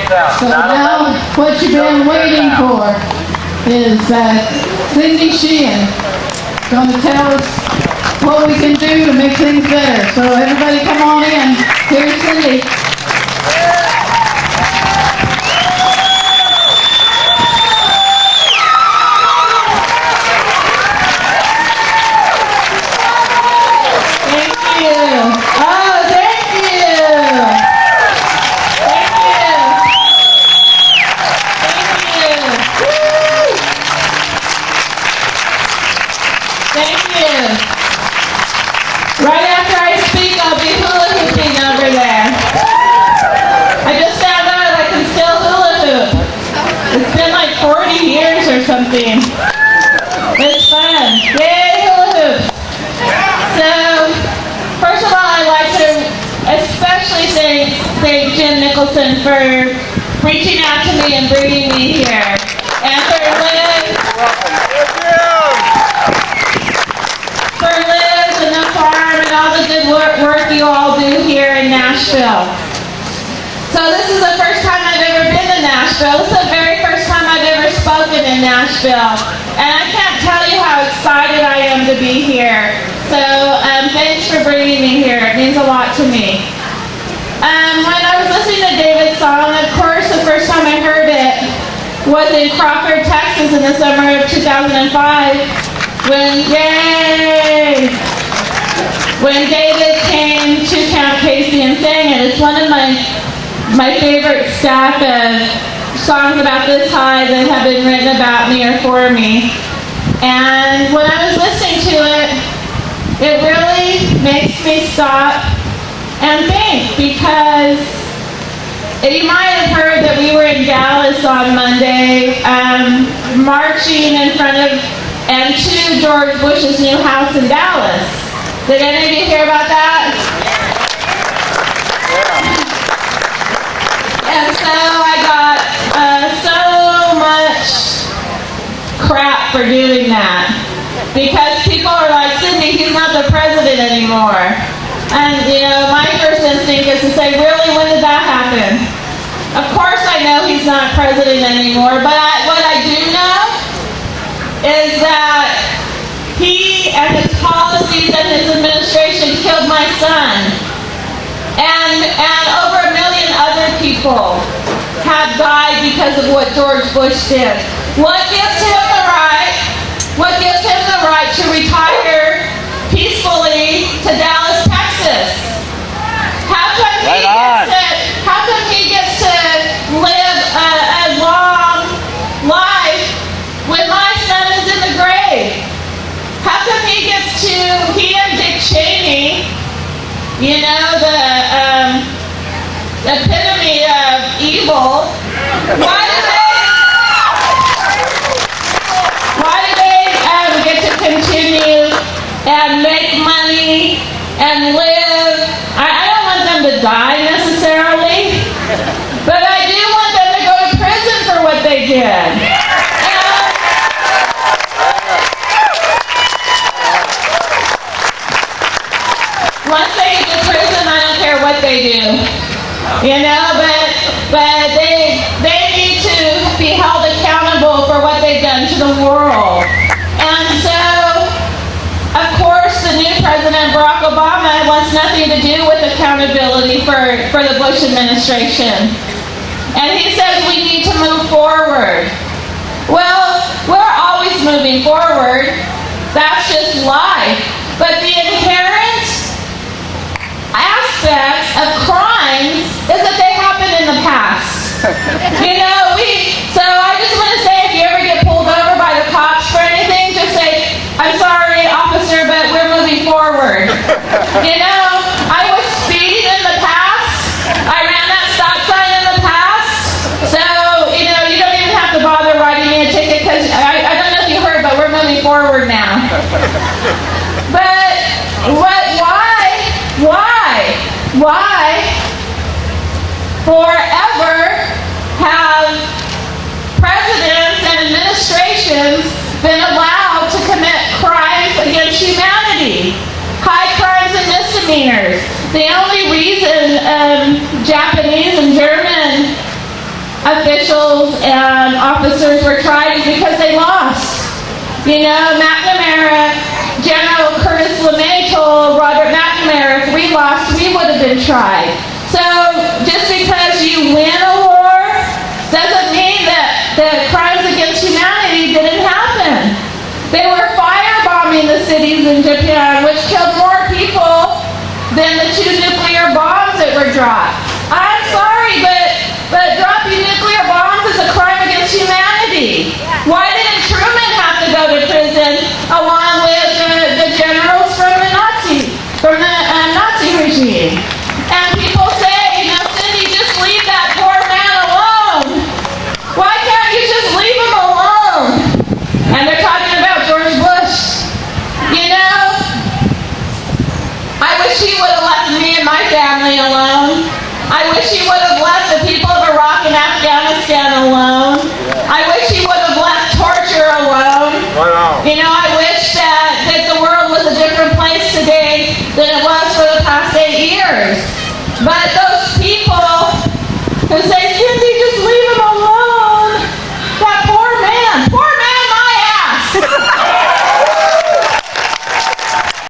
So now what you've been waiting for is Cindy Sheehan going to tell us what we can do to make things better. So everybody come on in. Here's Cindy. Right after I speak, I'll be hula hooping over there. I just found out I can still hula hoop. It's been like 40 years or something. It's fun. Yay, hula hoop. So, first of all, I'd like to especially thank Jim Nicholson for reaching out to me and bringing me here. And for Liz and the farm and all the good work you all do here in Nashville. So this is the first time I've ever been to Nashville. This is the very first time I've ever spoken in Nashville. And I can't tell you how excited I am to be here. So thanks for bringing me here. It means a lot to me. When I was listening to David's song, of course, the first time I heard it was in Crawford, Texas in the summer of 2005. When David came to Camp Casey and sang it. It's one of my favorite stack of songs about this high that have been written about me or for me. And when I was listening to it, it really makes me stop and think, because you might have heard that we were in Dallas on Monday, marching in front of and to George Bush's new house in Dallas. Did any of you hear about that? Yeah. And so I got so much crap for doing that, because people are like, Cindy, he's not the president anymore. And my first instinct is to say, really, when did that happen? Of course I know he's not president anymore, but what I do know is that he and his policies and his administration killed my son. And over 1 million other people have died because of what George Bush did. What gives him the right to retire peacefully to Dallas, Texas? How come he gets to live a long life when my son is in the grave? How come he and Dick Cheney, the epitome of evil, why do they get to continue and make money and live? I don't want them to die necessarily, but I do want them to go to prison for what they did. Once they get to prison, I don't care what they do, but they need to be held accountable for what they've done to the world. And so, of course, the new president, Barack Obama, wants nothing to do with accountability for the Bush administration. And he says we need to move forward. Well, we're always moving forward. That's just life. But the inherent aspects of crimes is that they happen in the past. So I just want to say, if you ever get pulled over by the cops for anything, just say, I'm sorry, officer, but we're moving forward. I was speeding in the past. I ran that stop sign in the past. So, you don't even have to bother writing me a ticket, because I don't know if you heard, but we're moving forward now. But why forever have presidents and administrations been allowed to commit crimes against humanity? High crimes and misdemeanors. The only reason Japanese and German officials and officers were tried is because they lost. You know, McNamara, General Curtis LeMay told Robert McNamara, if we lost, we would have been tried. So just because you win a war doesn't mean that the crimes against humanity didn't happen. They were firebombing the cities in Japan, which killed more people than the 2 nuclear bombs that were dropped. I'm sorry, but dropping nuclear bombs is a crime against humanity. Why didn't Truman have to go to prison along with the generals from the Nazi regime? And people say, you know, Cindy, just leave that poor man alone. Why can't you just leave him alone? And they're talking about George Bush. You know, I wish he would have left me and my family alone. I wish he would have left the people of Iraq and Afghanistan alone. I wish he would have left torture alone. You know, I wish that the world was a different place today than it was for the past 8 years. But those people who say